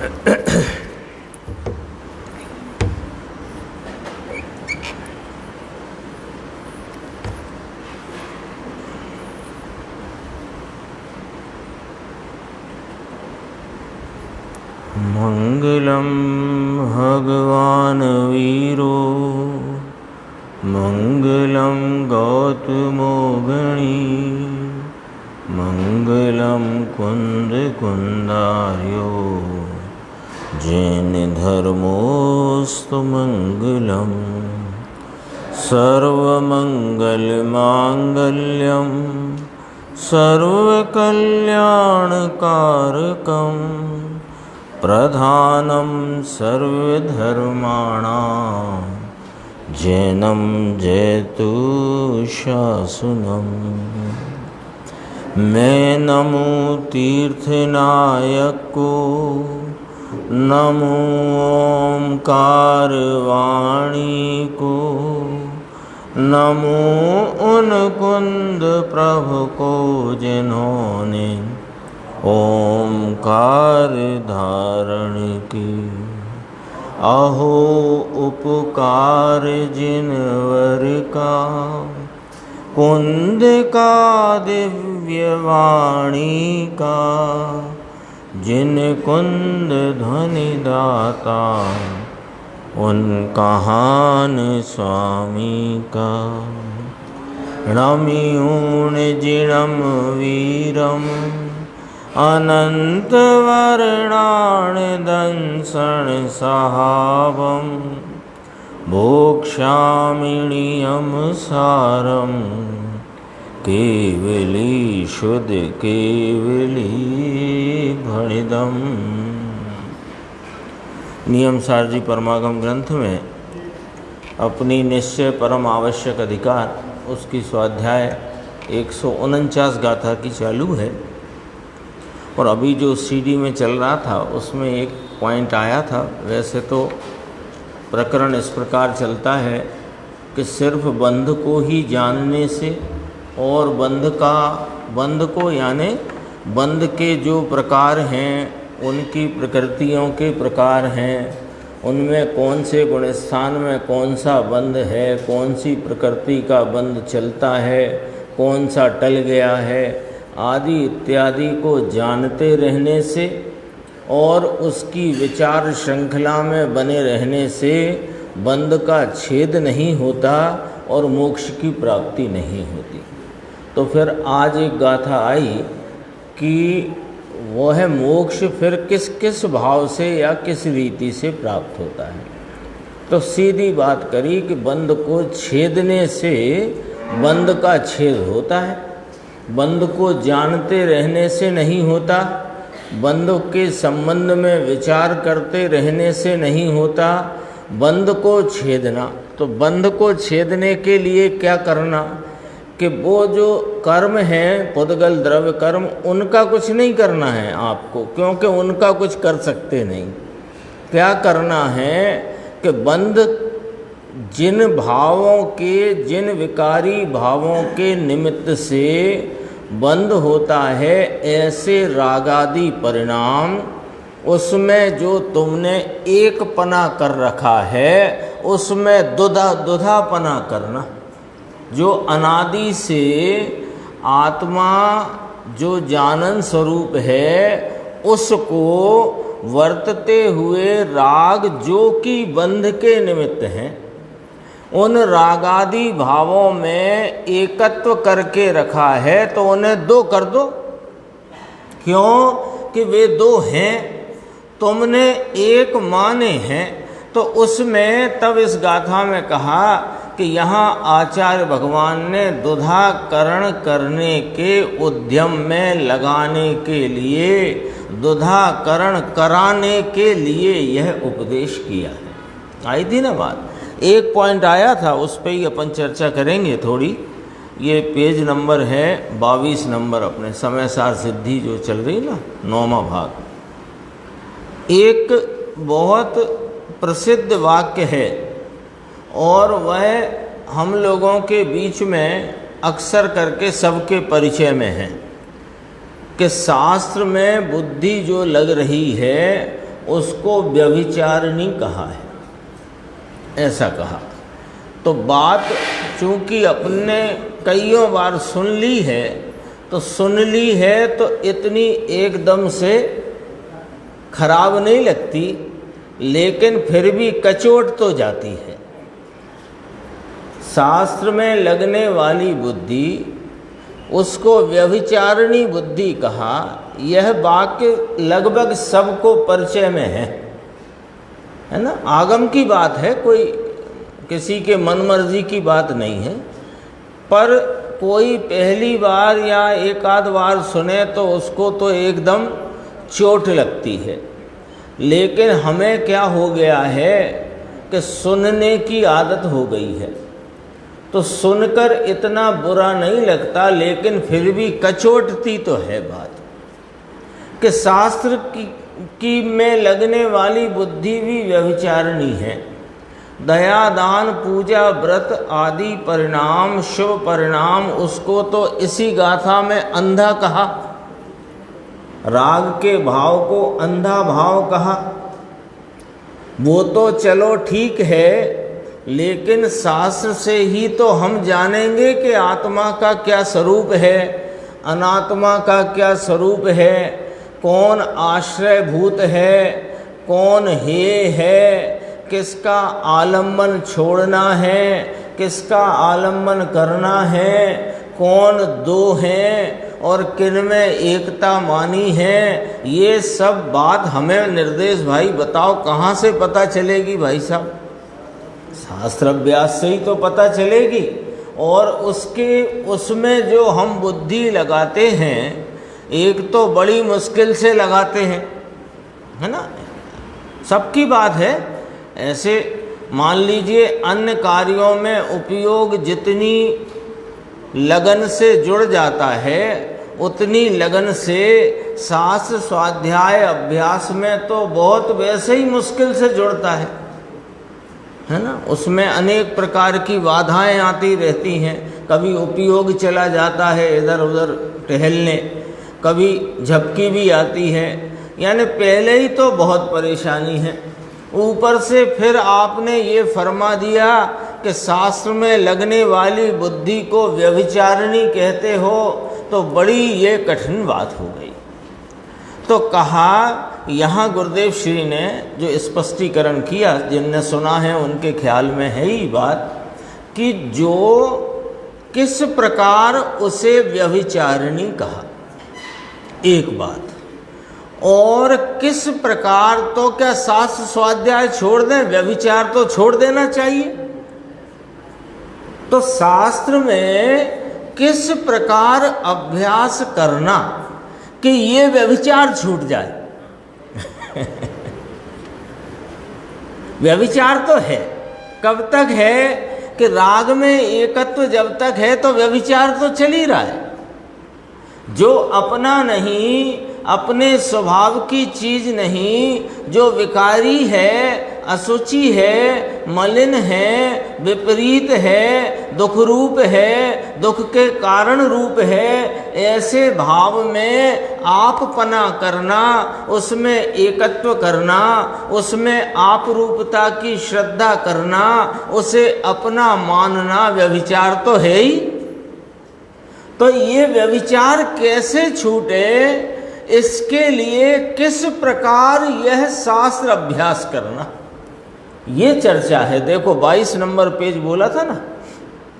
मंगलम भगवान वीरो मंगलम गौतमो गणी मंगलम कुंद कुंदार्यो जैन धर्मोस्तु मंगलम सर्वमंगल मांगल्यम सर्वकल्याणकारकम प्रधानम सर्वधर्माणां जैनम जयतु शासनम। मैं नमो तीर्थनायक को, नमो ओंकार वाणी को, नमो उन कुंद प्रभु को जिन्होंने ओंकार धारण की। अहो उपकार जिनवर का, कुंद का दिव्य वाणी का, जिन कुंद ध्वनि दाता उन कहान स्वामी का। रम्यूण जिणम वीरम अनंत वर्णाण दंसन सहावम भोक्ष्यामिणियम सारम केवली शुद्ध केवली भणिदम। नियम सार जी परमागम ग्रंथ में अपनी निश्चय परम आवश्यक अधिकार उसकी स्वाध्याय 149 गाथा की चालू है। और अभी जो सीडी में चल रहा था उसमें एक पॉइंट आया था। वैसे तो प्रकरण इस प्रकार चलता है कि सिर्फ बंध को ही जानने से और बंध को यानी बंध के जो प्रकार हैं उनकी प्रकृतियों के प्रकार हैं, उनमें कौन से गुण स्थान में कौन सा बंध है, कौन सी प्रकृति का बंध चलता है, कौन सा टल गया है आदि इत्यादि को जानते रहने से और उसकी विचार श्रृंखला में बने रहने से बंध का छेद नहीं होता और मोक्ष की प्राप्ति नहीं होती। तो फिर आज एक गाथा आई कि वह मोक्ष फिर किस किस भाव से या किस रीति से प्राप्त होता है। तो सीधी बात करी कि बंध को छेदने से बंध का छेद होता है, बंध को जानते रहने से नहीं होता, बंध के संबंध में विचार करते रहने से नहीं होता। बंध को छेदना, तो बंध को छेदने के लिए क्या करना कि वो जो कर्म हैं पुद्गल द्रव्य कर्म उनका कुछ नहीं करना है आपको, क्योंकि उनका कुछ कर सकते नहीं। क्या करना है कि बंध जिन भावों के, जिन विकारी भावों के निमित्त से बंध होता है, ऐसे रागादि परिणाम उसमें जो तुमने एक पना कर रखा है उसमें दुधापना करना। जो अनादि से आत्मा जो जानन स्वरूप है उसको वर्तते हुए राग जो कि बंध के निमित्त हैं, उन रागादि भावों में एकत्व करके रखा है तो उन्हें दो कर दो। क्यों कि वे दो हैं, तुमने एक माने हैं। तो उसमें तब इस गाथा में कहा कि यहाँ आचार्य भगवान ने दुधाकरण करने के उद्यम में लगाने के लिए, दुधाकरण कराने के लिए यह उपदेश किया है। आई थी ना बात, एक पॉइंट आया था उस पर ही अपन चर्चा करेंगे थोड़ी। ये पेज नंबर है 22 नंबर अपने समय सार सिद्धि जो चल रही ना 9वां भाग। एक बहुत प्रसिद्ध वाक्य है और वह हम लोगों के बीच में अक्सर करके सबके परिचय में है कि शास्त्र में बुद्धि जो लग रही है उसको व्यभिचारिणी कहा है, ऐसा कहा। तो बात चूँकि अपने कईयों बार सुन ली है, तो सुन ली है तो इतनी एकदम से खराब नहीं लगती, लेकिन फिर भी कचोट तो जाती है। शास्त्र में लगने वाली बुद्धि, उसको व्यभिचारिणी बुद्धि कहा। यह वाक्य लगभग सबको परिचय में है ना, आगम की बात है, कोई किसी के मनमर्जी की बात नहीं है। पर कोई पहली बार या एक आध बार सुने तो उसको तो एकदम चोट लगती है। लेकिन हमें क्या हो गया है कि सुनने की आदत हो गई है, तो सुनकर इतना बुरा नहीं लगता, लेकिन फिर भी कचोटती तो है बात कि शास्त्र की में लगने वाली बुद्धि भी व्यभिचारिणी है। दया, दान, पूजा, व्रत आदि परिणाम, शुभ परिणाम, उसको तो इसी गाथा में अंधा कहा। राग के भाव को अंधा भाव कहा। वो तो चलो ठीक है, लेकिन शास्त्र से ही तो हम जानेंगे कि आत्मा का क्या स्वरूप है, अनात्मा का क्या स्वरूप है, कौन आश्रयभूत है, कौन हेय है, किसका आलम्बन छोड़ना है, किसका आलम्बन करना है, कौन दो हैं और किन में एकता मानी है। ये सब बात हमें निर्देश भाई बताओ कहाँ से पता चलेगी भाई साहब? शास्त्र अभ्यास से ही तो पता चलेगी। और उसमें जो हम बुद्धि लगाते हैं, एक तो बड़ी मुश्किल से लगाते हैं, है ना, सबकी बात है। ऐसे मान लीजिए अन्य कार्यों में उपयोग जितनी लगन से जुड़ जाता है, उतनी लगन से शास्त्र स्वाध्याय अभ्यास में तो बहुत वैसे ही मुश्किल से जुड़ता है ना। उसमें अनेक प्रकार की बाधाएं आती रहती हैं। कभी उपयोग चला जाता है इधर उधर टहलने, कभी झपकी भी आती है, यानी पहले ही तो बहुत परेशानी है। ऊपर से फिर आपने ये फरमा दिया कि शास्त्र में लगने वाली बुद्धि को व्यभिचारिणी कहते हो, तो बड़ी ये कठिन बात हो गई। तो कहा, यहाँ गुरुदेव श्री ने जो स्पष्टीकरण किया, जिनने सुना है उनके ख्याल में है ही बात, कि जो किस प्रकार उसे व्यभिचारिणी कहा, एक बात, और किस प्रकार, तो क्या शास्त्र स्वाध्याय छोड़ दें, व्यभिचार तो छोड़ देना चाहिए। तो शास्त्र में किस प्रकार अभ्यास करना कि ये व्यभिचार छूट जाए। व्यभिचार तो है, कब तक है कि राग में एकत्व जब तक है तो व्यभिचार तो चल ही रहा है। जो अपना नहीं, अपने स्वभाव की चीज नहीं, जो विकारी है, अशुचि है, मलिन है, विपरीत है, दुख रूप है, दुख के कारण रूप है, ऐसे भाव में आपपना करना, उसमें एकत्व करना, उसमें आप रूपता की श्रद्धा करना, उसे अपना मानना व्यभिचार तो है ही। तो ये व्यभिचार कैसे छूटे, इसके लिए किस प्रकार यह शास्त्र अभ्यास करना, ये चर्चा है। देखो 22 नंबर पेज बोला था ना,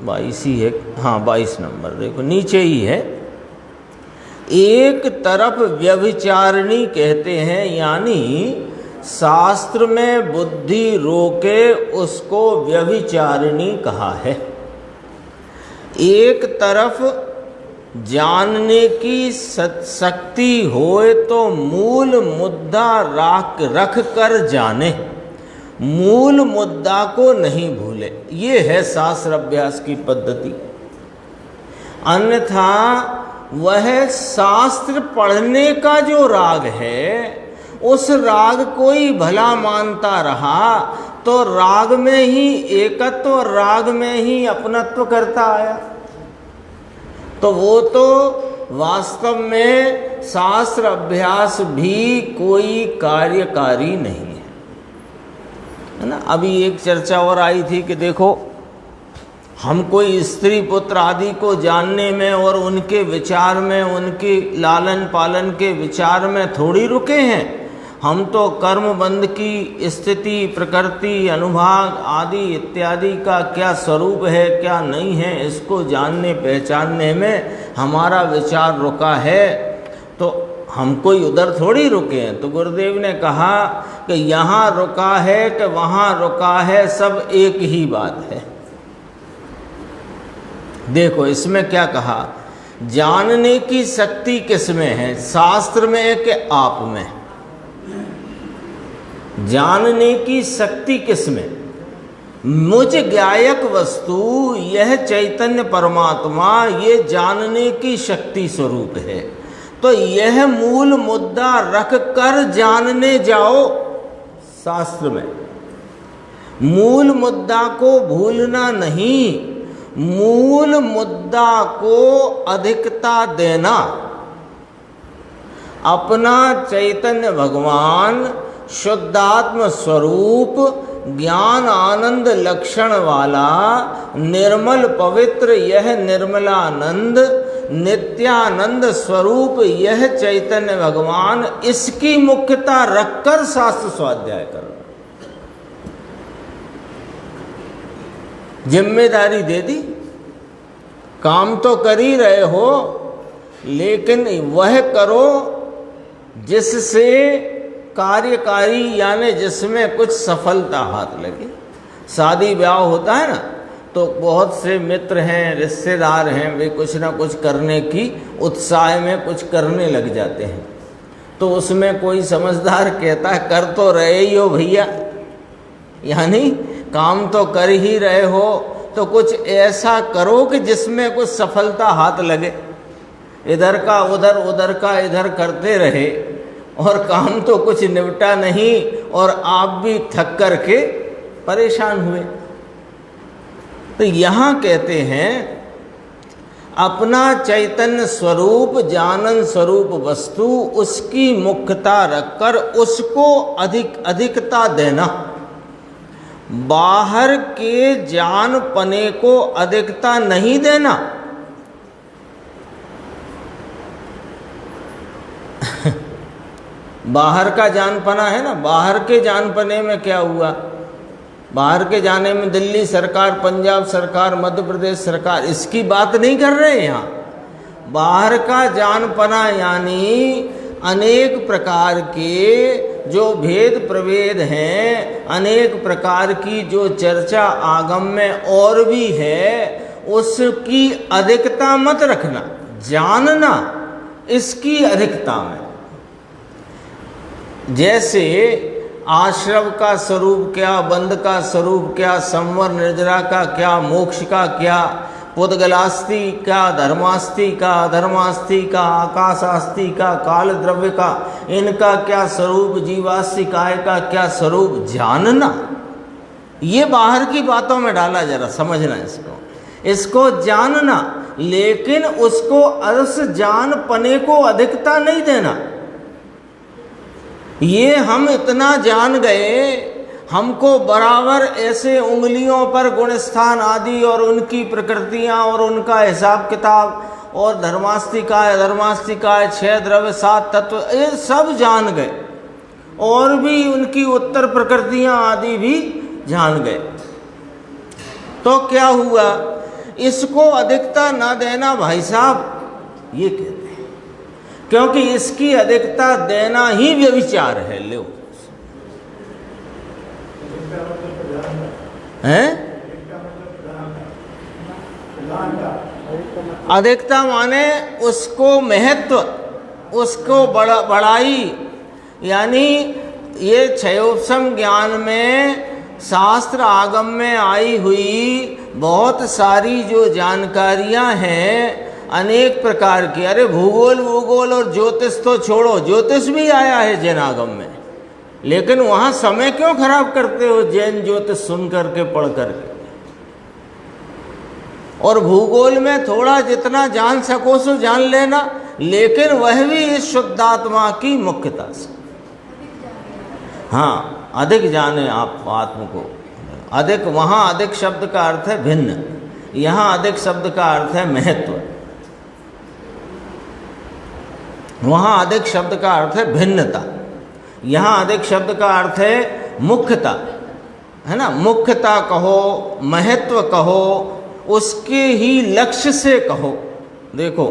22 ही है, हाँ 22 नंबर, देखो नीचे ही है। एक तरफ व्यभिचारिणी कहते हैं, यानी शास्त्र में बुद्धि रोके उसको व्यभिचारिणी कहा है। एक तरफ जानने की शक्ति होए तो मूल मुद्दा रख कर जाने, मूल मुद्दा को नहीं भूले, ये है शास्त्र अभ्यास की पद्धति। अन्यथा वह शास्त्र पढ़ने का जो राग है, उस राग को ही भला मानता रहा तो राग में ही एकत्व और राग में ही अपनत्व करता आया। तो वो तो वास्तव में शास्त्र अभ्यास भी कोई कार्यकारी नहीं है ना। अभी एक चर्चा और आई थी कि देखो, हम कोई स्त्री पुत्र आदि को जानने में और उनके विचार में, उनके लालन पालन के विचार में थोड़ी रुके हैं। हम तो कर्म बंध की स्थिति, प्रकृति, अनुभाग आदि इत्यादि का क्या स्वरूप है, क्या नहीं है, इसको जानने पहचानने में हमारा विचार रुका है। तो हम कोई उधर थोड़ी रुके हैं। तो गुरुदेव ने कहा कि यहाँ रुका है कि वहाँ रुका है, सब एक ही बात है। देखो इसमें क्या कहा, जानने की शक्ति किसमें है, शास्त्र में है कि आप में? जानने की शक्ति किसमें? मुझ ज्ञायक वस्तु यह चैतन्य परमात्मा, ये जानने की शक्ति स्वरूप है। तो यह मूल मुद्दा रख कर जानने जाओ शास्त्र में। मूल मुद्दा को भूलना नहीं, मूल मुद्दा को अधिकता देना। अपना चैतन्य भगवान शुद्धात्म स्वरूप, ज्ञान आनंद लक्षण वाला, निर्मल पवित्र यह निर्मलानंद, नित्यानंद स्वरूप यह चैतन्य भगवान, इसकी मुख्यता रखकर शास्त्र स्वाध्याय करना। जिम्मेदारी दे दी, काम तो कर ही रहे हो, लेकिन वह करो जिससे कार्यकारी, यानी जिसमें कुछ सफलता हाथ लगे। शादी ब्याह होता है ना, तो बहुत से मित्र हैं, रिश्तेदार हैं, वे कुछ ना कुछ करने की उत्साह में कुछ करने लग जाते हैं। तो उसमें कोई समझदार कहता है, कर तो रहे ही हो भैया, यानी काम तो कर ही रहे हो, तो कुछ ऐसा करो कि जिसमें कुछ सफलता हाथ लगे। इधर का उधर, उधर का इधर करते रहे और काम तो कुछ निपटा नहीं, और आप भी थक कर के परेशान हुए। तो यहाँ कहते हैं अपना चैतन्य स्वरूप, जानन स्वरूप वस्तु, उसकी मुख्यता रखकर उसको अधिकता देना। बाहर के जान पने को अधिकता नहीं देना। बाहर का जानपना है ना, बाहर के जानपने में क्या हुआ, बाहर के जाने में दिल्ली सरकार, पंजाब सरकार, मध्य प्रदेश सरकार, इसकी बात नहीं कर रहे हैं यहाँ। बाहर का जानपना यानी अनेक प्रकार के जो भेद प्रभेद हैं, अनेक प्रकार की जो चर्चा आगम में और भी है, उसकी अधिकता मत रखना, जानना इसकी अधिकता में। जैसे आश्रम का स्वरूप क्या, बंध का स्वरूप क्या, संवर निर्जरा का क्या, मोक्ष का क्या, पुद्गलास्ति का, धर्मास्ति का, अधर्मास्ति का, आकाशास्ति का, काल द्रव्य का, इनका क्या स्वरूप, जीवास्ति काय का क्या स्वरूप, जानना। ये बाहर की बातों में डाला, जरा समझना इसको जानना, लेकिन उसको उस जान पने को अधिकता नहीं देना। ये हम इतना जान गए, हमको बराबर ऐसे उंगलियों पर गुण स्थान आदि और उनकी प्रकृतियां और उनका हिसाब किताब और धर्मास्तिकाय, अधर्मास्तिकाय, 6 द्रव्य, 7 तत्व, ये सब जान गए, और भी उनकी उत्तर प्रकृतियां आदि भी जान गए। तो क्या हुआ, इसको अधिकता ना देना भाई साहब, ये कहते हैं, क्योंकि इसकी अधिकता देना ही व्यभिचार है। लो हैं, अधिकता माने उसको महत्व, उसको बड़ाई, यानी ये क्षयोपशम ज्ञान में, शास्त्र आगम में आई हुई बहुत सारी जो जानकारियां हैं अनेक प्रकार की। अरे भूगोल वूगोल और ज्योतिष तो छोड़ो, ज्योतिष भी आया है जैन आगम में, लेकिन वहाँ समय क्यों खराब करते हो जैन ज्योतिष सुन करके, पढ़ करके? और भूगोल में थोड़ा जितना जान सको सो जान लेना, लेकिन वह भी इस शुद्धात्मा की मुख्यता से। हाँ, अधिक जाने आप आत्म को। अधिक, वहाँ अधिक शब्द का अर्थ है भिन्न, यहाँ अधिक शब्द का अर्थ है महत्व। वहाँ अधिक शब्द का अर्थ है भिन्नता, यहाँ अधिक शब्द का अर्थ है मुख्यता, है ना। मुख्यता कहो, महत्व कहो, उसके ही लक्ष्य से कहो। देखो,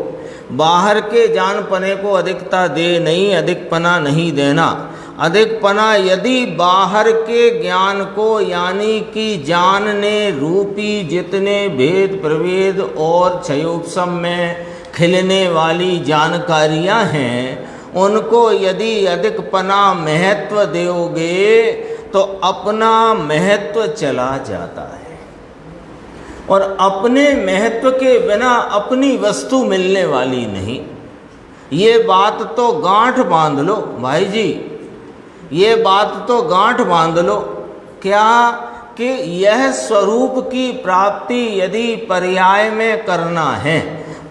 बाहर के जान पने को अधिकता दे नहीं, अधिकपना नहीं देना। अधिकपना यदि बाहर के ज्ञान को, यानी कि जानने रूपी जितने भेद प्रभेद और क्षयोपशम में खिलने वाली जानकारियां हैं, उनको यदि अधिकपना महत्व दोगे तो अपना महत्व चला जाता है, और अपने महत्व के बिना अपनी वस्तु मिलने वाली नहीं। ये बात तो गांठ बांध लो भाई जी, ये बात तो गांठ बांध लो। क्या कि यह स्वरूप की प्राप्ति यदि पर्याय में करना है,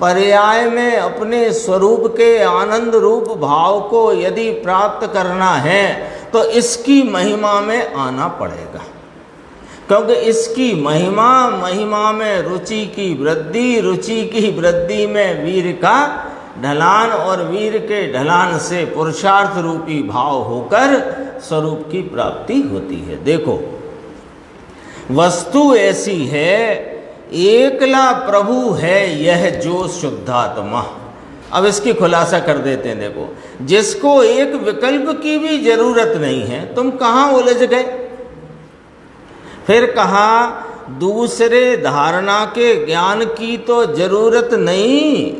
पर्याय में अपने स्वरूप के आनंद रूप भाव को यदि प्राप्त करना है, तो इसकी महिमा में आना पड़ेगा। क्योंकि इसकी महिमा, महिमा में रुचि की वृद्धि, रुचि की वृद्धि में वीर का ढलान, और वीर के ढलान से पुरुषार्थ रूपी भाव होकर स्वरूप की प्राप्ति होती है। देखो, वस्तु ऐसी है, एकला प्रभु है यह जो शुद्धात्मा। अब इसकी खुलासा कर देते हैं। देखो, जिसको एक विकल्प की भी जरूरत नहीं है, तुम कहाँ उलझ गए। फिर कहा, दूसरे धारणा के ज्ञान की तो जरूरत नहीं,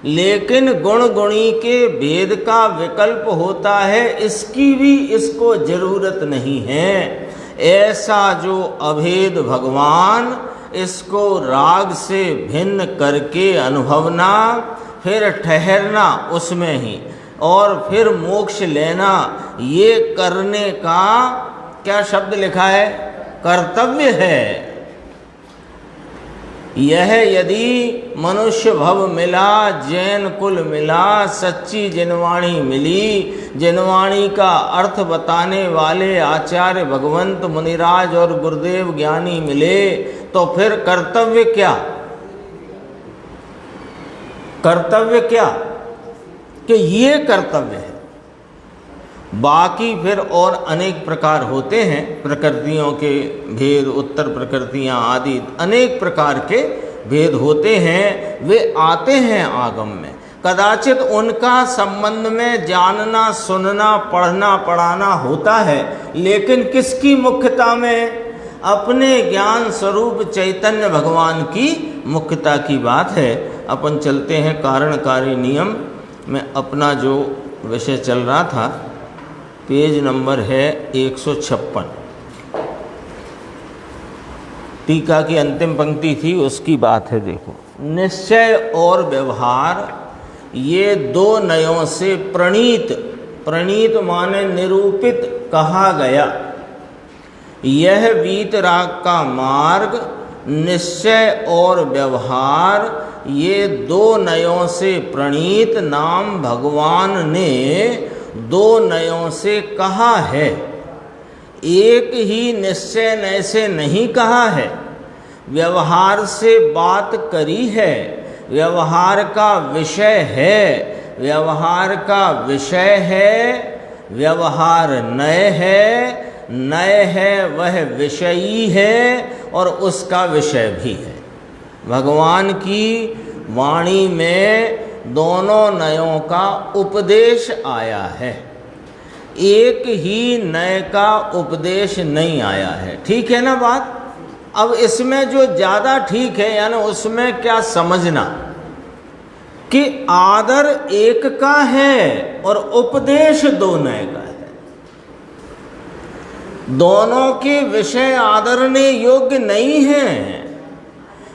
लेकिन गुण गुणी के भेद का विकल्प होता है, इसकी भी इसको जरूरत नहीं है। ऐसा जो अभेद भगवान, इसको राग से भिन्न करके अनुभवना, फिर ठहरना उसमें ही, और फिर मोक्ष लेना, ये करने का क्या शब्द लिखा है, कर्तव्य है। यह यदि मनुष्य भव मिला, जैन कुल मिला, सच्ची जिनवाणी मिली, जिनवाणी का अर्थ बताने वाले आचार्य भगवंत मुनिराज और गुरुदेव ज्ञानी मिले, तो फिर कर्तव्य क्या, कर्तव्य क्या, कि ये कर्तव्य है। बाकी फिर और अनेक प्रकार होते हैं, प्रकृतियों के भेद, उत्तर प्रकृतियां आदि अनेक प्रकार के भेद होते हैं, वे आते हैं आगम में। कदाचित उनका संबंध में जानना, सुनना, पढ़ना, पढ़ाना होता है, लेकिन किसकी मुख्यता में, अपने ज्ञान स्वरूप चैतन्य भगवान की मुख्यता की बात है। अपन चलते हैं कारणकारी नियम में। अपना जो विषय चल रहा था, पेज नंबर है 156, टीका की अंतिम पंक्ति थी, उसकी बात है। देखो, निश्चय और व्यवहार, ये दो नयों से प्रणीत, प्रणीत माने निरूपित कहा गया, यह वीतराग का मार्ग, निश्चय और व्यवहार, ये दो नयों से प्रणीत नाम भगवान ने दो नयों से कहा है। एक ही निश्चय नय से नहीं कहा है, व्यवहार से बात करी है, व्यवहार का विषय है, व्यवहार का विषय है, व्यवहार नय है, नय है वह विषयी है, और उसका विषय भी है। भगवान की वाणी में दोनों नयों का उपदेश आया है, एक ही नय का उपदेश नहीं आया है। ठीक है ना बात। अब इसमें जो ज़्यादा ठीक है, यानी उसमें क्या समझना कि आदर एक का है और उपदेश दो नय का है। दोनों के विषय आदरने योग्य नहीं है।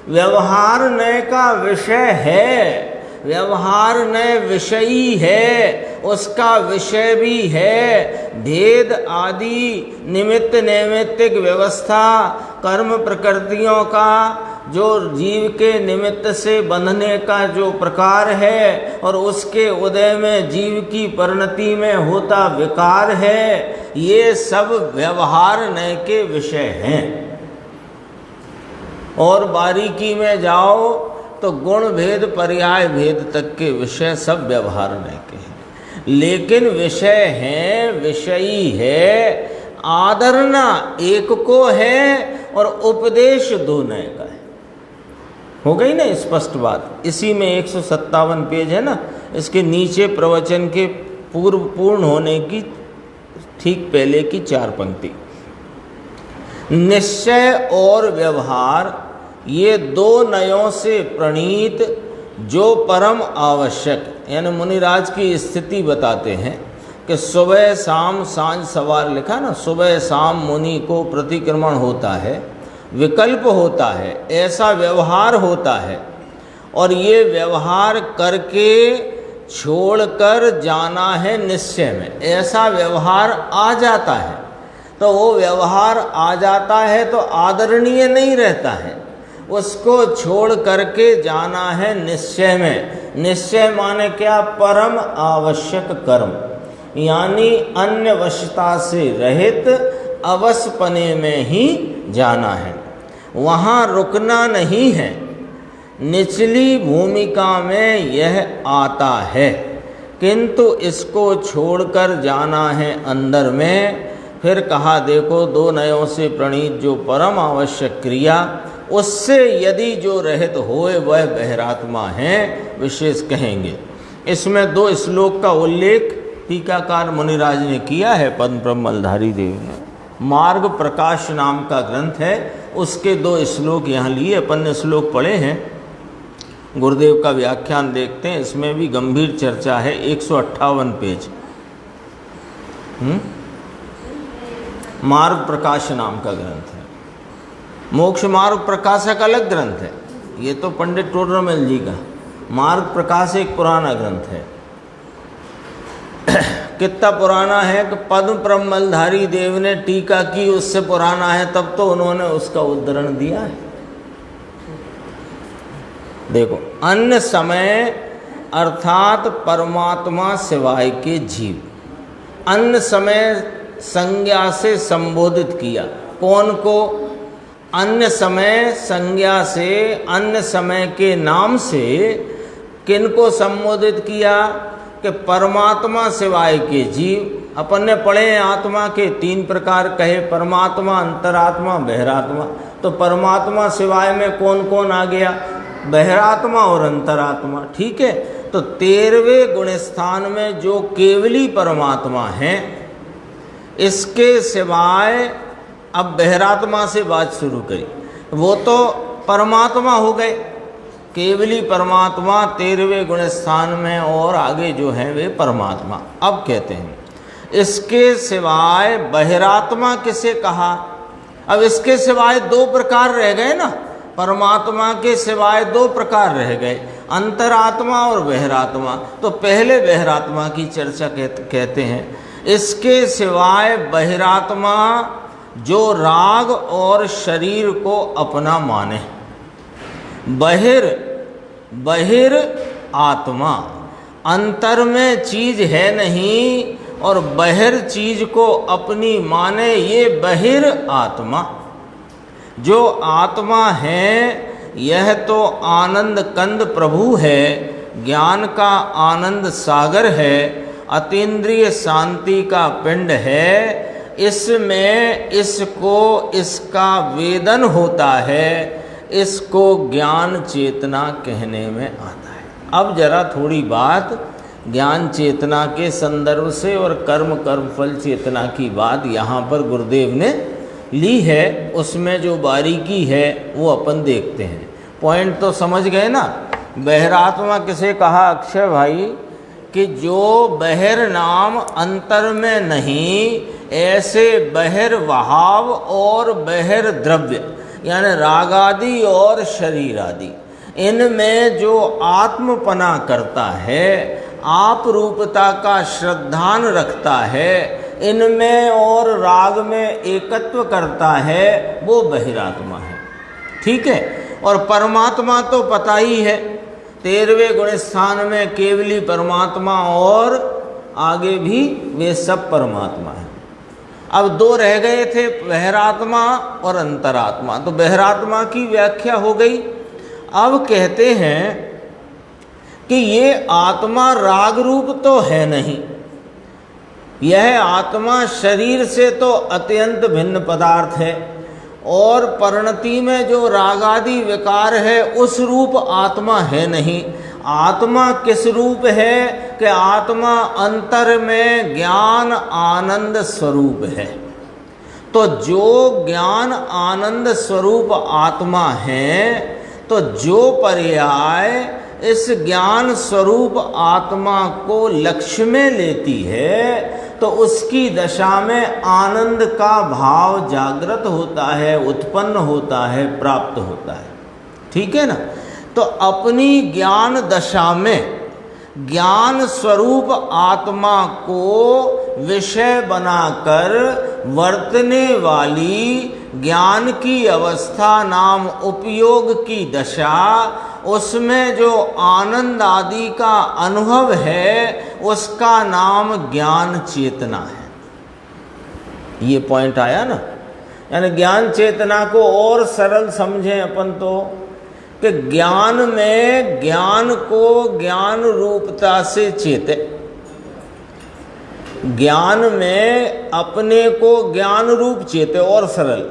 व्यवहार नय का विषय है, व्यवहार नय विषयी है, उसका विषय भी है। भेद आदि निमित्त नैमित्तिक व्यवस्था, कर्म प्रकृतियों का जो जीव के निमित्त से बंधने का जो प्रकार है और उसके उदय में जीव की परिणति में होता विकार है, ये सब व्यवहार नय के विषय हैं। और बारीकी में जाओ तो गुण भेद पर्याय भेद तक के विषय सब व्यवहार नय के हैं, लेकिन विषय हैं, विषयी है। आदरना एक को है और उपदेश दो नय का है। हो गई ना स्पष्ट बात। इसी में 157 पेज है ना, इसके नीचे प्रवचन के पूर्ण होने की ठीक पहले की 4 पंक्ति। निश्चय और व्यवहार ये 2 नयों से प्रणीत जो परम आवश्यक, यानी मुनिराज की स्थिति बताते हैं कि सुबह शाम सांझ सवार लिखा ना, सुबह शाम मुनि को प्रतिक्रमण होता है, विकल्प होता है, ऐसा व्यवहार होता है। और ये व्यवहार करके छोड़कर जाना है निश्चय में, ऐसा व्यवहार आ जाता है। तो वो व्यवहार आ जाता है तो आदरणीय नहीं रहता है, उसको छोड़ करके जाना है निश्चय में। निश्चय माने क्या? परम आवश्यक कर्म, यानी अन्य वशता से रहित अवसपने में ही जाना है, वहाँ रुकना नहीं है। निचली भूमिका में यह आता है, किंतु इसको छोड़कर जाना है अंदर में। फिर कहा देखो 2 नयों से प्रणीत जो परम आवश्यक क्रिया, उससे यदि जो रहित होए वह बहिरात्मा है, विशेष कहेंगे। इसमें 2 श्लोक का उल्लेख टीकाकार मुनिराज ने किया है, पद्म ब्रह्मलधारी देव ने। मार्ग प्रकाश नाम का ग्रंथ है, उसके 2 श्लोक यहाँ लिए। अपन ने श्लोक पढ़े हैं, गुरुदेव का व्याख्यान देखते हैं, इसमें भी गंभीर चर्चा है। 158 पेज मार्ग प्रकाश नाम का ग्रंथ है। मोक्ष मार्ग प्रकाशक अलग ग्रंथ है, ये तो पंडित टोडरमल जी का। मार्ग प्रकाश एक पुराना ग्रंथ है। कितना पुराना है कि पद्म ब्रह्मलधारी देव ने टीका की, उससे पुराना है, तब तो उन्होंने उसका उद्धरण दिया है। देखो, अन्य समय अर्थात परमात्मा सिवाय के जीव, अन्य समय संज्ञा से संबोधित किया। कौन को? अन्य समय संज्ञा से, अन्य समय के नाम से किनको संबोधित किया? कि परमात्मा सिवाय के जीव। अपन ने पढ़े हैं आत्मा के 3 प्रकार कहे, परमात्मा, अंतरात्मा, बहिरात्मा। तो परमात्मा सिवाय में कौन कौन आ गया? बहिरात्मा और अंतरात्मा। ठीक है, तो 13वें गुण स्थान में जो केवली परमात्मा है, इसके सिवाय अब बहिरात्मा से बात शुरू करी, वो तो परमात्मा हो गए, केवली परमात्मा 13वें गुण स्थान में, और आगे जो है वे परमात्मा। अब कहते हैं इसके सिवाय बहिरात्मा किसे कहा? अब इसके सिवाय 2 प्रकार रह गए ना, परमात्मा के सिवाय 2 प्रकार रह गए, अंतरात्मा और बहिरात्मा। तो पहले बहिरात्मा की चर्चा कहते हैं। इसके सिवाय बहिरात्मा जो राग और शरीर को अपना माने, बहिर आत्मा, अंतर में चीज है नहीं और बहिर चीज को अपनी माने, ये बहिर आत्मा। जो आत्मा है यह तो आनंद कंद प्रभु है, ज्ञान का आनंद सागर है, अतीन्द्रिय शांति का पिंड है। इसमें इसको इसका वेदन होता है, इसको ज्ञान चेतना कहने में आता है। अब जरा थोड़ी बात ज्ञान चेतना के संदर्भ से और कर्म फल चेतना की बात यहाँ पर गुरुदेव ने ली है, उसमें जो बारीकी है वो अपन देखते हैं। पॉइंट तो समझ गए ना? बहिरात्मा किसे कहा अक्षय भाई? कि जो बहिर नाम अंतर में नहीं, ऐसे बहिर वहाव और बहिर द्रव्य, यानी राग आदि और शरीर आदि, इनमें जो आत्मपना करता है, आप रूपता का श्रद्धान रखता है, इनमें और राग में एकत्व करता है, वो बहिरात्मा है। ठीक है, और परमात्मा तो पता ही है, 13वें गुण स्थान में केवली परमात्मा और आगे भी वे सब परमात्मा है। अब दो रह गए थे, बहिरात्मा और अंतरात्मा। तो बहिरात्मा की व्याख्या हो गई। अब कहते हैं कि ये आत्मा राग रूप तो है नहीं, यह आत्मा शरीर से तो अत्यंत भिन्न पदार्थ है, और परिणति में जो रागादि विकार है उस रूप आत्मा है नहीं। आत्मा किस रूप है कि आत्मा अंतर में ज्ञान आनंद स्वरूप है। तो जो ज्ञान आनंद स्वरूप आत्मा है, तो जो पर्याय इस ज्ञान स्वरूप आत्मा को लक्ष्य में लेती है, तो उसकी दशा में आनंद का भाव जागृत होता है, उत्पन्न होता है, प्राप्त होता है। ठीक है ना। तो अपनी ज्ञान दशा में ज्ञान स्वरूप आत्मा को विषय बनाकर वर्तने वाली ज्ञान की अवस्था नाम उपयोग की दशा, उसमें जो आनंद आदि का अनुभव है उसका नाम ज्ञान चेतना है। ये पॉइंट आया ना। यानी ज्ञान चेतना को और सरल समझें अपन तो, कि ज्ञान में ज्ञान को ज्ञान रूपता से चेते, ज्ञान में अपने को ज्ञान रूप चेते। और सरल,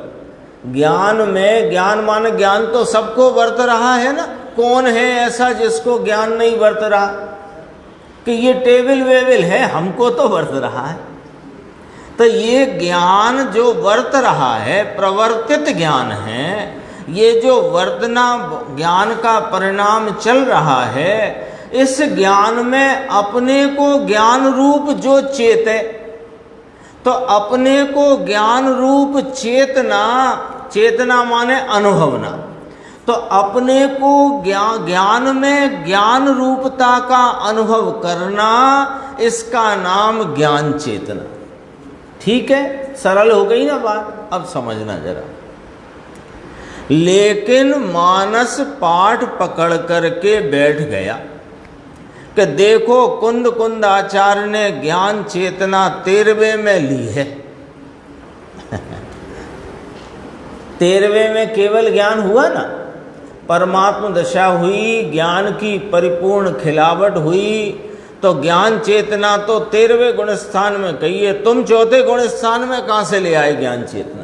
ज्ञान में ज्ञान माने ज्ञान तो सबको बरत रहा है ना। कौन है ऐसा जिसको ज्ञान नहीं बरत रहा, कि ये टेबल वेबल है हमको तो बरत रहा है। तो ये ज्ञान जो बरत रहा है प्रवर्तित ज्ञान है, ये जो वर्तना ज्ञान का परिणाम चल रहा है, इस ज्ञान में अपने को ज्ञान रूप जो चेते, तो अपने को ज्ञान रूप चेतना, चेतना माने अनुभवना, तो अपने को ज्ञान में ज्ञान रूपता का अनुभव करना, इसका नाम ज्ञान चेतना। ठीक है, सरल हो गई ना बात। अब समझना जरा। लेकिन मानस पाठ पकड़ करके बैठ गया कि देखो कुंद कुंद आचार्य ने ज्ञान चेतना 13वें में ली है। 13वें में केवल ज्ञान हुआ ना, परमात्म दशा हुई, ज्ञान की परिपूर्ण खिलावट हुई, तो ज्ञान चेतना तो 13वें गुण स्थान में कही है। तुम 4थे गुण स्थान में कहाँ से ले आए ज्ञान चेतना?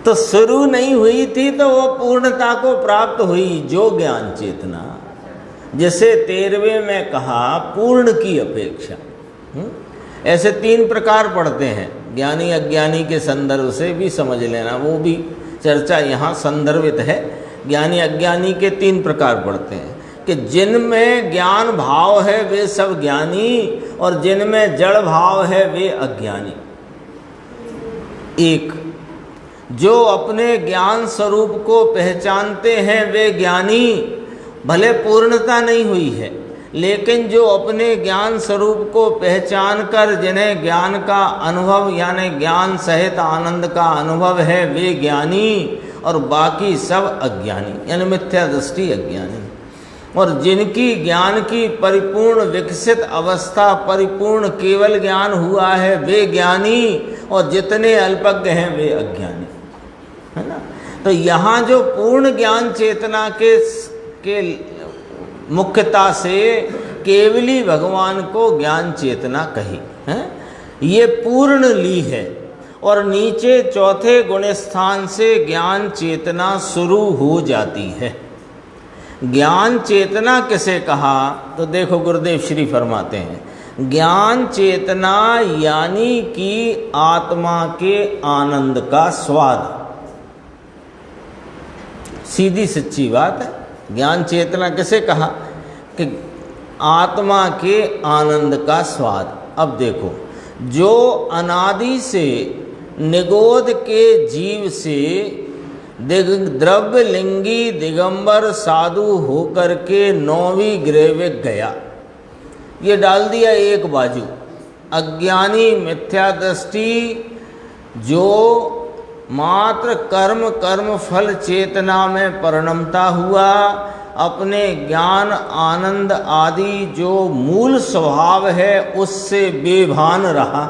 तो शुरू नहीं हुई थी तो वो पूर्णता को प्राप्त हुई जो ज्ञान चेतना, जैसे 13वें में कहा पूर्ण की अपेक्षा। ऐसे 3 प्रकार पढ़ते हैं, ज्ञानी अज्ञानी के संदर्भ से भी समझ लेना, वो भी चर्चा यहाँ संदर्भित है। ज्ञानी अज्ञानी के 3 प्रकार पढ़ते हैं कि जिनमें ज्ञान भाव है वे सब ज्ञानी, और जिनमें जड़ भाव है वे अज्ञानी। एक, जो अपने ज्ञान स्वरूप को पहचानते हैं वे ज्ञानी, भले पूर्णता नहीं हुई है, लेकिन जो अपने ज्ञान स्वरूप को पहचान कर जिन्हें ज्ञान का अनुभव यानी ज्ञान सहित आनंद का अनुभव है वे ज्ञानी, और बाकी सब अज्ञानी यानी मिथ्या दृष्टि अज्ञानी। और जिनकी ज्ञान की परिपूर्ण विकसित अवस्था परिपूर्ण केवल ज्ञान हुआ है वे ज्ञानी, और जितने अल्पज्ञ हैं वे अज्ञानी, है ना। तो यहाँ जो पूर्ण ज्ञान चेतना के मुख्यता से केवली भगवान को ज्ञान चेतना कही है, ये पूर्ण ली है। और नीचे 4थे गुण स्थान से ज्ञान चेतना शुरू हो जाती है। ज्ञान चेतना किसे कहा? तो देखो गुरुदेव श्री फरमाते हैं, ज्ञान चेतना यानी कि आत्मा के आनंद का स्वाद। सीधी सच्ची बात है। ज्ञान चेतना किसे कहा? कि आत्मा के आनंद का स्वाद। अब देखो, जो अनादि से निगोद के जीव से द्रव्य लिंगी दिगंबर साधु होकर के 9वीं ग्रेविक गया, ये डाल दिया एक बाजू। अज्ञानी मिथ्या दृष्टि जो मात्र कर्म कर्म फल चेतना में परिणमता हुआ, अपने ज्ञान आनंद आदि जो मूल स्वभाव है उससे बेभान रहा।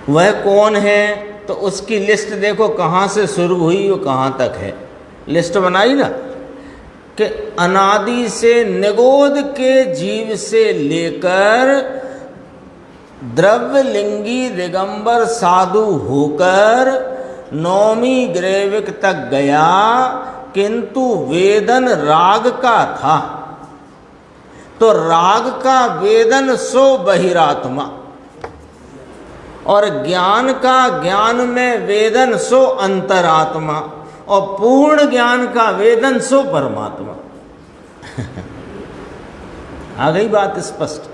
वह कौन है? तो उसकी लिस्ट देखो कहाँ से शुरू हुई और कहाँ तक है। लिस्ट बनाई ना कि अनादि से निगोद के जीव से लेकर द्रव्यलिंगी दिगंबर साधु होकर नौमी ग्रेविक तक गया, किंतु वेदन राग का था। तो राग का वेदन सो बहिरात्मा और ज्ञान का ज्ञान में वेदन सो अंतरात्मा और पूर्ण ज्ञान का वेदन सो परमात्मा। आ गई बात स्पष्ट।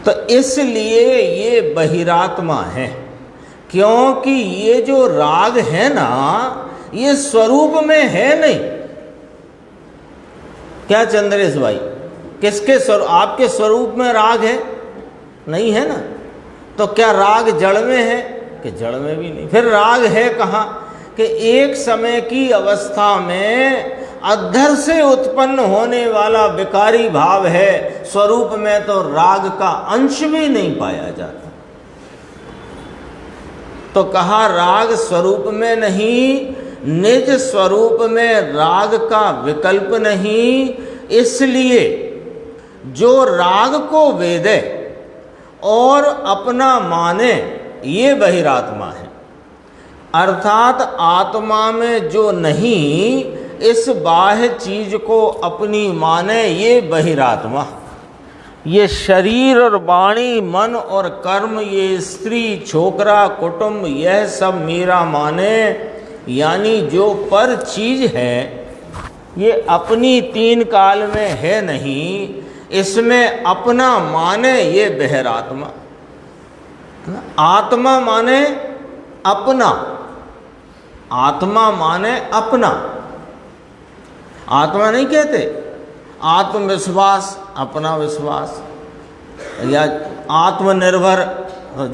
तो इसलिए ये बहिरात्मा है, क्योंकि ये जो राग है ना ये स्वरूप में है नहीं। क्या चंद्रेश भाई, किसके स्वरूप? आपके स्वरूप में राग है? नहीं है ना। तो क्या राग जड़ में है? कि जड़ में भी नहीं। फिर राग है कहाँ? कि एक समय की अवस्था में अधर से उत्पन्न होने वाला विकारी भाव है, स्वरूप में तो राग का अंश भी नहीं पाया जाता। तो कहा राग स्वरूप में नहीं, निज स्वरूप में राग का विकल्प नहीं। इसलिए जो राग को वेदे और अपना माने ये बहिरात्मा है। अर्थात आत्मा में जो नहीं इस बाह्य चीज को अपनी माने ये बहिरात्मा। ये शरीर और वाणी मन और कर्म, ये स्त्री छोकरा कुटुंब, यह सब मेरा माने, यानी जो पर चीज है ये अपनी तीन काल में है नहीं, इसमें अपना माने ये बहिरात्मा। आत्मा माने अपना, आत्मा माने अपना। आत्मा नहीं कहते, आत्मविश्वास अपना विश्वास, या आत्मनिर्भर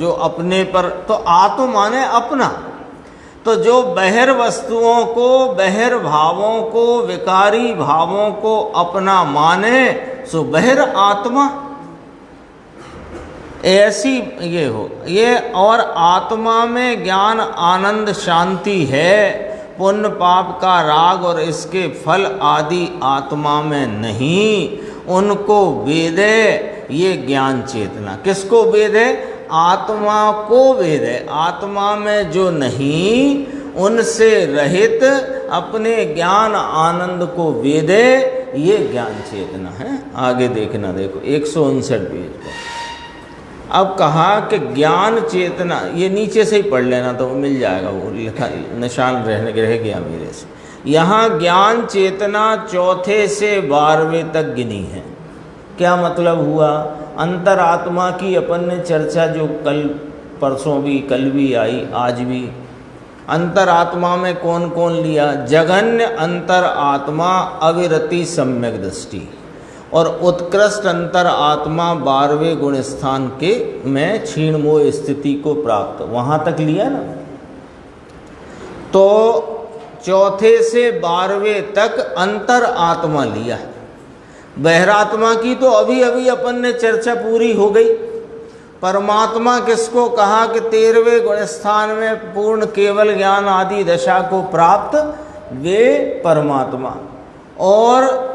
जो अपने पर, तो आत्म माने अपना। तो जो बहिर वस्तुओं को, बहिर भावों को, विकारी भावों को अपना माने सो बहिर आत्मा। ऐसी ये हो ये। और आत्मा में ज्ञान आनंद शांति है, पुण्य पाप का राग और इसके फल आदि आत्मा में नहीं। उनको वेदे ये ज्ञान चेतना। किसको वेदे? आत्मा को वेदे। आत्मा में जो नहीं उनसे रहित अपने ज्ञान आनंद को वेदे, ये ज्ञान चेतना है। आगे देखना, देखो 159 पेज पर। अब कहा कि ज्ञान चेतना, ये नीचे से ही पढ़ लेना तो वो मिल जाएगा, वो लिखा निशान रह गया मेरे से। यहाँ ज्ञान चेतना चौथे से 12वें तक गिनी है। क्या मतलब हुआ? अंतरात्मा की अपन ने चर्चा जो कल परसों भी, कल भी आई, आज भी। अंतरात्मा में कौन कौन लिया? जगन्य अंतरात्मा अविरति सम्यक दृष्टि और उत्कृष्ट अंतर आत्मा 12वें गुण स्थान के में क्षीणमोह स्थिति को प्राप्त, वहाँ तक लिया ना। तो चौथे से 12वें तक अंतर आत्मा लिया। बहिरात्मा की तो अभी अभी अपन ने चर्चा पूरी हो गई। परमात्मा किसको कहा कि 13वें गुण स्थान में पूर्ण केवल ज्ञान आदि दशा को प्राप्त, वे परमात्मा। और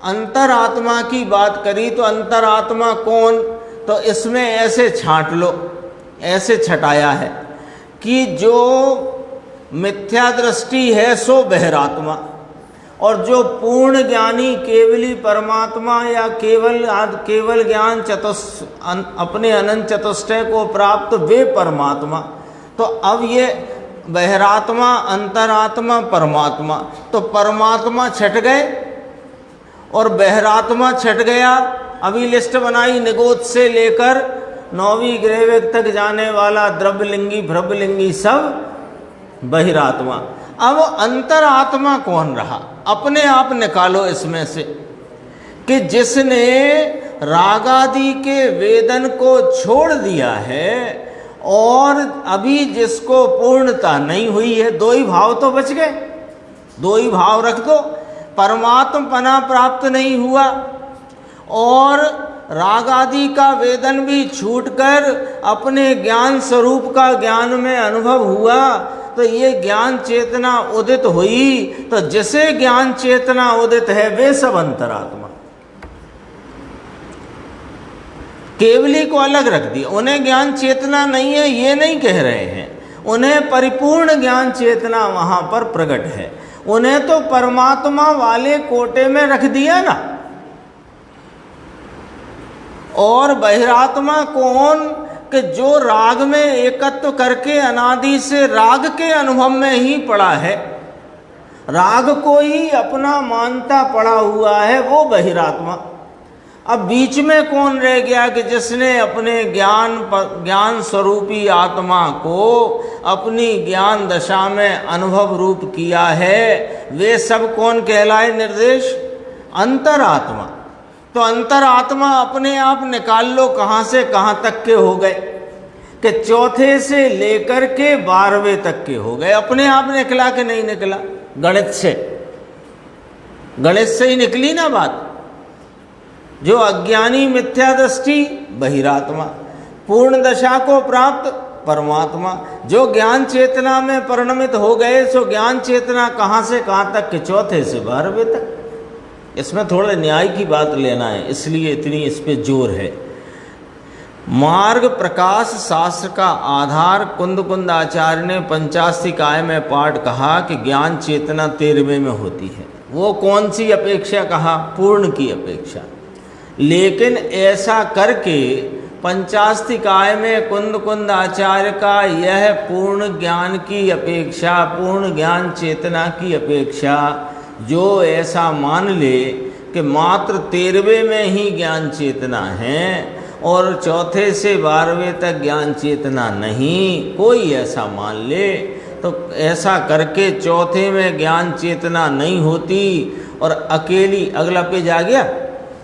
अंतरात्मा की बात करी तो अंतरात्मा कौन? तो इसमें ऐसे छांट लो, ऐसे छटाया है कि जो मिथ्या दृष्टि है सो बहिरात्मा, और जो पूर्ण ज्ञानी केवली परमात्मा या केवल ज्ञान अपने अनंत चतुष्टय को प्राप्त, वे परमात्मा। तो अब ये बहिरात्मा, अंतरात्मा, परमात्मा, तो परमात्मा छट गए और बहिरात्मा छट गया। अभी लिस्ट बनाई, निगोद से लेकर 9वीं ग्रेविक तक जाने वाला द्रव्यलिंगी भ्रव्यलिंगी सब बहिरात्मा। अब अंतरात्मा कौन रहा? अपने आप निकालो इसमें से कि जिसने रागादि के वेदन को छोड़ दिया है और अभी जिसको पूर्णता नहीं हुई है, दो ही भाव तो बच गए, दो ही भाव रख दो। परमात्मपना प्राप्त नहीं हुआ और राग आदि का वेदन भी छूटकर अपने ज्ञान स्वरूप का ज्ञान में अनुभव हुआ, तो ये ज्ञान चेतना उदित हुई। तो जिसे ज्ञान चेतना उदित है वे सब अंतरात्मा। केवली को अलग रख दिया, उन्हें ज्ञान चेतना नहीं है ये नहीं कह रहे हैं, उन्हें परिपूर्ण ज्ञान चेतना वहां पर प्रकट है। उन्हें तो परमात्मा वाले कोटे में रख दिया ना। और बहिरात्मा कौन कि जो राग में एकत्व करके अनादि से राग के अनुभव में ही पड़ा है, राग को ही अपना मानता पड़ा हुआ है, वो बहिरात्मा। अब बीच में कौन रह गया कि जिसने अपने ज्ञान स्वरूपी आत्मा को अपनी ज्ञान दशा में अनुभव रूप किया है, वे सब कौन कहलाए निर्देश? अंतरात्मा। तो अंतरात्मा अपने आप निकाल लो कहाँ से कहाँ तक के हो गए कि चौथे से लेकर के 12वें तक के हो गए। अपने आप निकला कि नहीं निकला? गणित से ही निकली ना बात। जो अज्ञानी मिथ्या दृष्टि बहिरात्मा, पूर्ण दशा को प्राप्त परमात्मा। जो ज्ञान चेतना में परिणमित हो गए सो ज्ञान चेतना कहाँ से कहाँ तक के? चौथे से 12वें तक। इसमें थोड़ा न्याय की बात लेना है, इसलिए इतनी इस पे जोर है। मार्ग प्रकाश शास्त्र का आधार कुंद आचार्य ने पंचास्तिकाय में पाठ कहा कि ज्ञान चेतना 13वें में होती है। वो कौन सी अपेक्षा कहा? पूर्ण की अपेक्षा। लेकिन ऐसा करके पंचास्तिकाय में कुंद आचार्य का यह पूर्ण ज्ञान की अपेक्षा, पूर्ण ज्ञान चेतना की अपेक्षा, जो ऐसा मान ले कि मात्र 13वें में ही ज्ञान चेतना है और चौथे से 12वें तक ज्ञान चेतना नहीं, कोई ऐसा मान ले तो ऐसा करके चौथे में ज्ञान चेतना नहीं होती और अकेली, अगला पेज आ गया,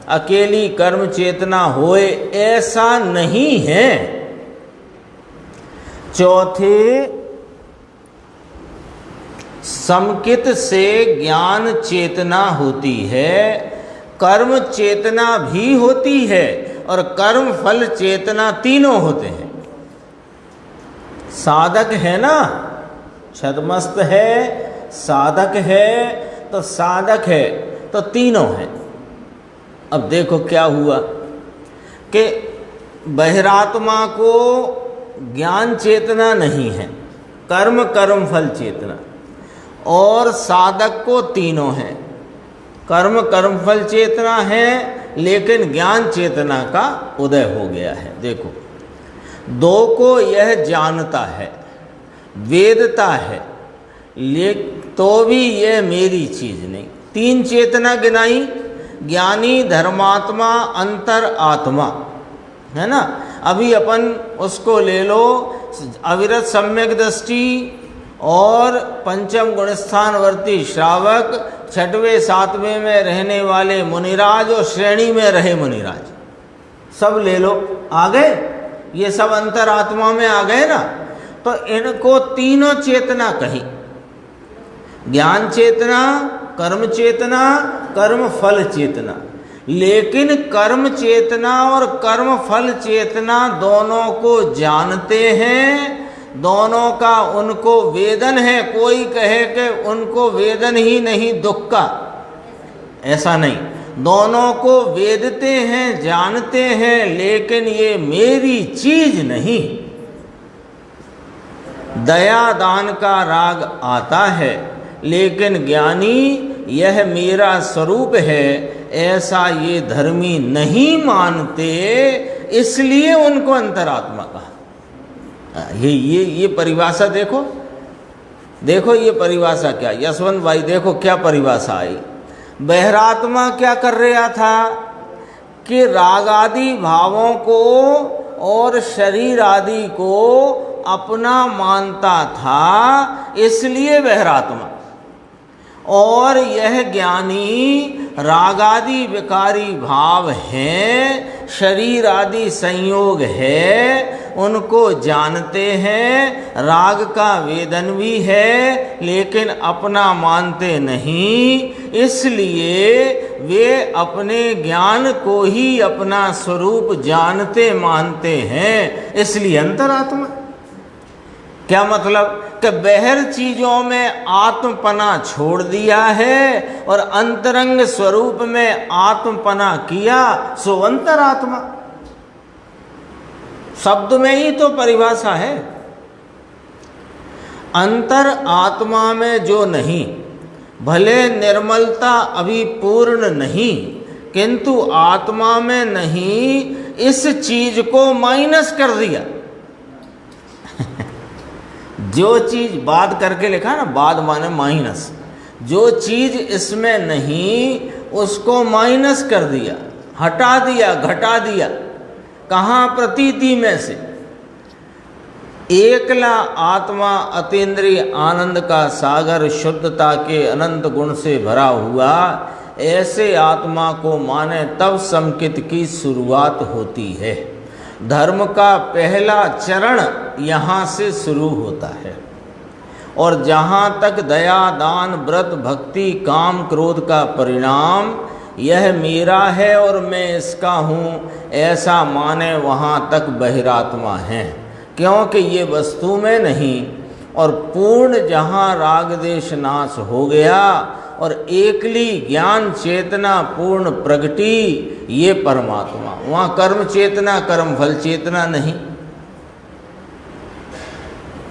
अकेली कर्म चेतना होए, ऐसा नहीं है। चौथे समकित से ज्ञान चेतना होती है, कर्म चेतना भी होती है और कर्म फल चेतना, तीनों होते हैं। साधक है ना, छदमस्त है, साधक है, तो साधक है तो तीनों है। अब देखो क्या हुआ कि बहिरात्मा को ज्ञान चेतना नहीं है, कर्म फल चेतना, और साधक को तीनों है, कर्म फल चेतना है लेकिन ज्ञान चेतना का उदय हो गया है। देखो, दो को यह जानता है, वेदता है, तो भी यह मेरी चीज नहीं। तीन चेतना गिनाई, ज्ञानी, धर्मात्मा, अंतर आत्मा, है ना। अभी अपन उसको ले लो, अविरत सम्यक दृष्टि और पंचम गुणस्थानवर्ती श्रावक, 6वें 7वें में रहने वाले मुनिराज और श्रेणी में रहे मुनिराज, सब ले लो, आ गए। ये सब अंतरात्मा में आ गए ना। तो इनको तीनों चेतना कही, ज्ञान चेतना, कर्म चेतना, कर्म फल चेतना। लेकिन कर्म चेतना और कर्म फल चेतना दोनों को जानते हैं, दोनों का उनको वेदन है। कोई कहे कि उनको वेदन ही नहीं दुख का, ऐसा नहीं, दोनों को वेदते हैं, जानते हैं, लेकिन ये मेरी चीज नहीं। दया दान का राग आता है, लेकिन ज्ञानी यह मेरा स्वरूप है ऐसा ये धर्मी नहीं मानते, इसलिए उनको अंतरात्मा कहा। ये परिभाषा देखो, देखो ये परिभाषा क्या, यशवंत भाई देखो क्या परिभाषा आई। बहिरात्मा क्या कर रहा था कि राग आदि भावों को और शरीर आदि को अपना मानता था, इसलिए बहिरात्मा। और यह ज्ञानी राग आदि विकारी भाव हैं, शरीर आदि संयोग है, उनको जानते हैं, राग का वेदन भी है, लेकिन अपना मानते नहीं। इसलिए वे अपने ज्ञान को ही अपना स्वरूप जानते मानते हैं, इसलिए अंतरात्मा। क्या मतलब कि बाहर चीजों में आत्मपना छोड़ दिया है और अंतरंग स्वरूप में आत्मपना किया, सो अंतरात्मा। शब्द में ही तो परिभाषा है। अंतर आत्मा में जो नहीं, भले निर्मलता अभी पूर्ण नहीं, किंतु आत्मा में नहीं, इस चीज को माइनस कर दिया। जो चीज बाद करके लिखा ना, बाद माने माइनस, जो चीज इसमें नहीं उसको माइनस कर दिया, हटा दिया, घटा दिया। कहाँ? प्रतीति में से। एकला आत्मा अतीन्द्रिय आनंद का सागर, शुद्धता के अनंत गुण से भरा हुआ, ऐसे आत्मा को माने तब समकित की शुरुआत होती है। धर्म का पहला चरण यहाँ से शुरू होता है, और जहाँ तक दया, दान, व्रत, भक्ति, काम, क्रोध का परिणाम यह मेरा है और मैं इसका हूँ ऐसा माने, वहाँ तक बहिरात्मा है, क्योंकि ये वस्तु में नहीं। और पूर्ण जहाँ राग देश नाश हो गया और एकली ज्ञान चेतना पूर्ण प्रगति, ये परमात्मा। वहाँ कर्म चेतना, कर्म फल चेतना नहीं।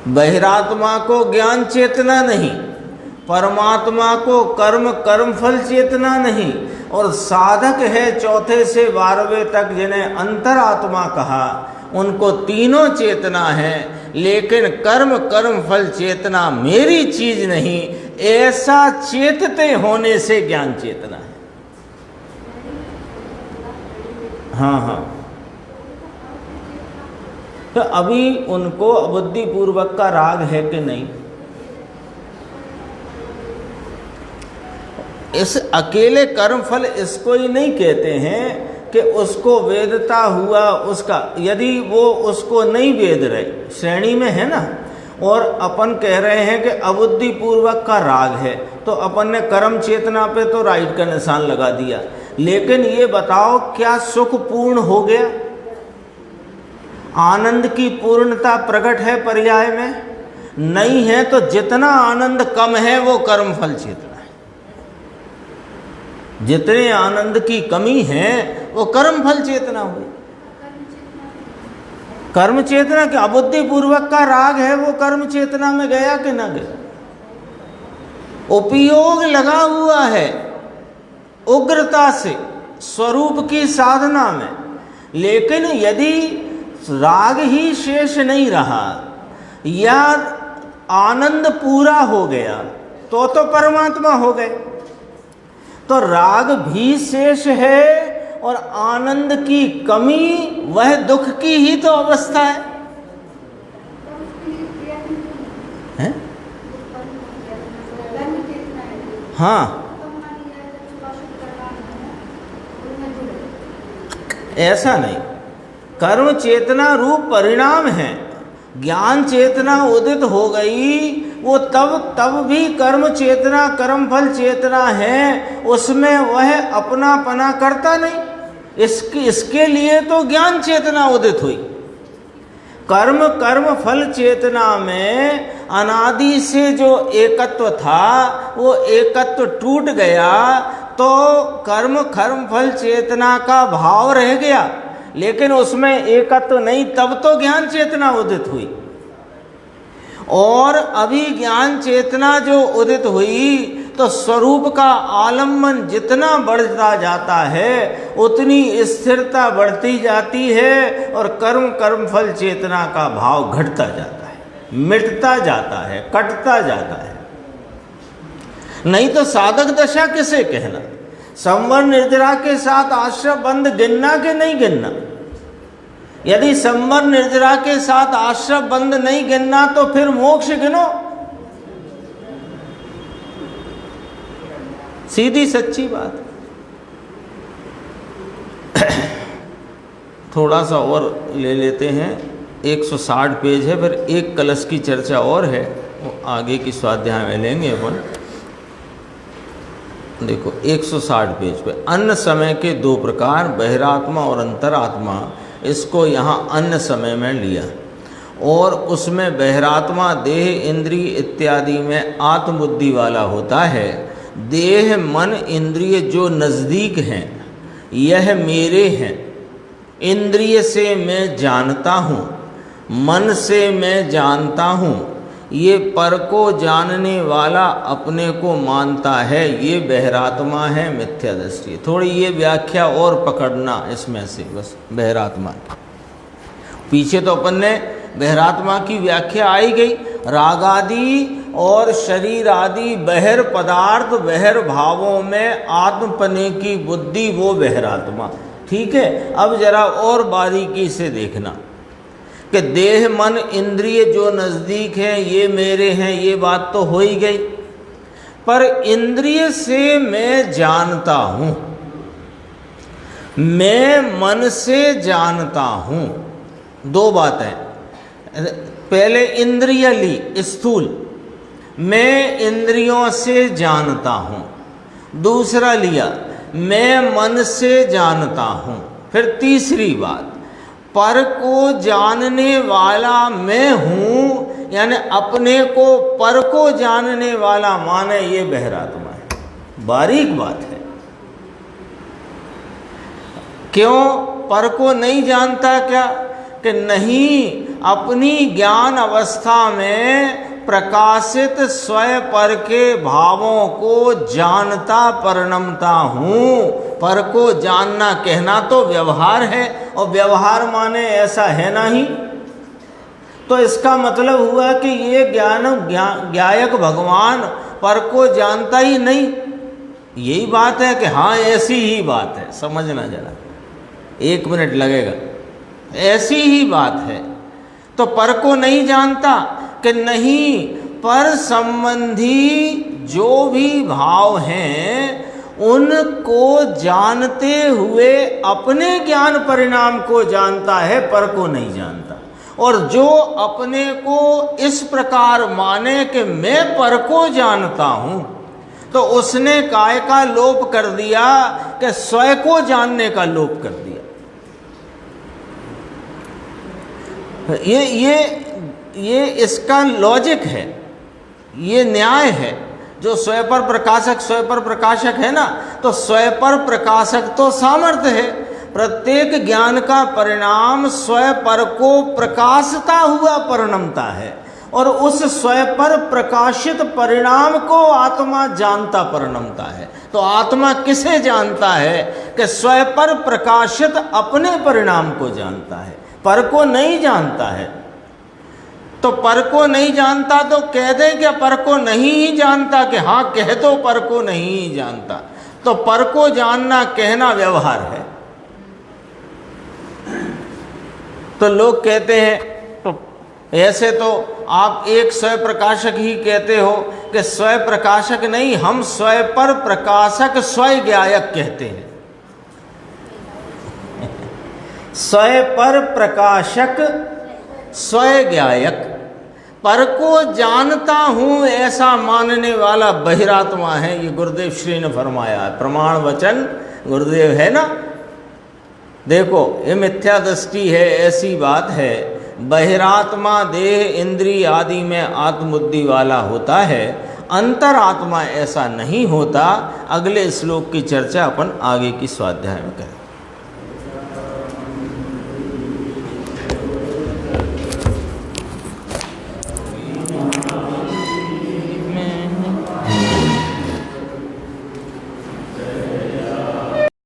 बहिरात्मा को ज्ञान चेतना नहीं, परमात्मा को कर्म कर्म फल चेतना नहीं। और साधक है 4 से 12वें तक जिन्हें अंतरात्मा कहा, उनको तीनों चेतना है, लेकिन कर्म कर्म फल चेतना मेरी चीज नहीं, ऐसा चेतते होने से ज्ञान चेतना है। हाँ हाँ, तो अभी उनको बुद्धिपूर्वक का राग है कि नहीं? इस अकेले कर्म फल इसको ही नहीं कहते हैं कि उसको वेदता हुआ उसका, यदि वो उसको नहीं वेद रहे, श्रेणी में है ना, और अपन कह रहे हैं कि अबुद्धिपूर्वक का राग है, तो अपन ने कर्म चेतना पे तो राइट का निशान लगा दिया। लेकिन ये बताओ, क्या सुख पूर्ण हो गया? आनंद की पूर्णता प्रकट है पर्याय में? नहीं है। तो जितना आनंद कम है वो कर्म फल चेतना है, जितने आनंद की कमी है वो कर्म फल चेतना हुई। कर्म चेतना क्या? अबुद्धिपूर्वक का राग है, वो कर्म चेतना में गया कि ना गया? उपयोग लगा हुआ है उग्रता से स्वरूप की साधना में, लेकिन यदि राग ही शेष नहीं रहा या आनंद पूरा हो गया तो परमात्मा हो गए। तो राग भी शेष है और आनंद की कमी वह दुख की ही तो अवस्था है? हाँ, ऐसा नहीं। कर्म चेतना रूप परिणाम है। ज्ञान चेतना उदित हो गई, वो तब भी कर्म चेतना कर्म फल चेतना है, उसमें वह अपनापना करता नहीं। इसके लिए तो ज्ञान चेतना उदित हुई। कर्म कर्म फल चेतना में अनादि से जो एकत्व था वो एकत्व टूट गया, तो कर्म कर्म फल चेतना का भाव रह गया, लेकिन उसमें एकत्व नहीं, तब तो ज्ञान चेतना उदित हुई। और अभी ज्ञान चेतना जो उदित हुई तो स्वरूप का आलम्बन जितना बढ़ता जाता है उतनी स्थिरता बढ़ती जाती है और कर्म कर्म फल चेतना का भाव घटता जाता है, मिटता जाता है, कटता जाता है। नहीं तो साधक दशा किसे कहना? संवर निर्जरा के साथ आश्रय बंद गिनना कि नहीं गिनना? यदि संवर निर्जरा के साथ आश्रय बंद नहीं गिनना तो फिर मोक्ष गिनो। सीधी सच्ची बात। थोड़ा सा और ले लेते हैं। 160 पेज है, फिर एक कलश की चर्चा और है, वो आगे की स्वाध्याय में लेंगे अपन। देखो 160 पेज पे अन्य समय के दो प्रकार, बहिरात्मा और अंतरात्मा, इसको यहाँ अन्य समय में लिया। और उसमें बहिरात्मा देह इंद्रिय इत्यादि में आत्मबुद्धि वाला होता है। देह मन इंद्रिय जो नज़दीक हैं यह मेरे हैं, इंद्रिय से मैं जानता हूँ, मन से मैं जानता हूँ, ये पर को जानने वाला अपने को मानता है, ये बहिरात्मा है, मिथ्या दृष्टि। थोड़ी ये व्याख्या और पकड़ना इसमें से, बस बहिरात्मा पीछे तो अपन ने बहिरात्मा की व्याख्या आई गई, रागादि और शरीर आदि बहिर पदार्थ बहिर भावों में आत्मपने की बुद्धि, वो बहिरात्मा। ठीक है, अब जरा और बारीकी से देखना कि देह मन इंद्रिय जो नज़दीक हैं ये मेरे हैं, ये बात तो हो ही गई। पर इंद्रिय से मैं जानता हूँ, मैं मन से जानता हूँ। दो बातें, पहले इंद्रिय ली स्थूल, मैं इंद्रियों से जानता हूँ। दूसरा लिया मैं मन से जानता हूँ। फिर तीसरी बात, पर को जानने वाला मैं हूँ, यानी अपने को पर को जानने वाला माने, ये बहिरात्मा है। बारीक बात है। क्यों पर को नहीं जानता? क्या कि नहीं, अपनी ज्ञान अवस्था में प्रकाशित स्वयं पर के भावों को जानता परिणमता हूँ। पर को जानना कहना तो व्यवहार है, और व्यवहार माने ऐसा है नहीं। तो इसका मतलब हुआ कि ये ज्ञायक भगवान पर को जानता ही नहीं। यही बात है कि हाँ ऐसी ही बात है, समझना जरा, 1 मिनट लगेगा। ऐसी ही बात है। तो पर को नहीं जानता कि नहीं, पर संबंधी जो भी भाव हैं उनको जानते हुए अपने ज्ञान परिणाम को जानता है, पर को नहीं जानता। और जो अपने को इस प्रकार माने कि मैं पर को जानता हूँ, तो उसने काय का लोप कर दिया कि स्वयं को जानने का लोप कर दिया। ये इसका लॉजिक है, ये न्याय है। जो स्वयं पर प्रकाशक है ना, तो स्वयं पर प्रकाशक तो सामर्थ्य है। प्रत्येक ज्ञान का परिणाम स्वयं पर को प्रकाशता हुआ परिणमता है, और उस स्वयं पर प्रकाशित परिणाम को आत्मा जानता परिणमता है। तो आत्मा किसे जानता है? कि स्वयं पर प्रकाशित अपने परिणाम को जानता है, पर को नहीं जानता है। तो पर को नहीं जानता तो कह दे क्या पर को नहीं ही जानता? कि हाँ कह दो पर को नहीं ही जानता। तो पर को जानना कहना व्यवहार है। तो लोग कहते हैं, तो ऐसे तो आप एक स्वयं प्रकाशक ही कहते हो कि स्वयं प्रकाशक नहीं, हम स्वयं पर प्रकाशक स्वयं ज्ञायक कहते हैं। स्वयं पर प्रकाशक स्वयं ज्ञायक, पर को जानता हूँ ऐसा मानने वाला बहिरात्मा है। ये गुरुदेव श्री ने फरमाया है, प्रमाण वचन गुरुदेव है ना। देखो ये मिथ्या दृष्टि है, ऐसी बात है। बहिरात्मा देह इंद्रिय आदि में आत्मबुद्धि वाला होता है, अंतरात्मा ऐसा नहीं होता। अगले श्लोक की चर्चा अपन आगे की स्वाध्याय में करें।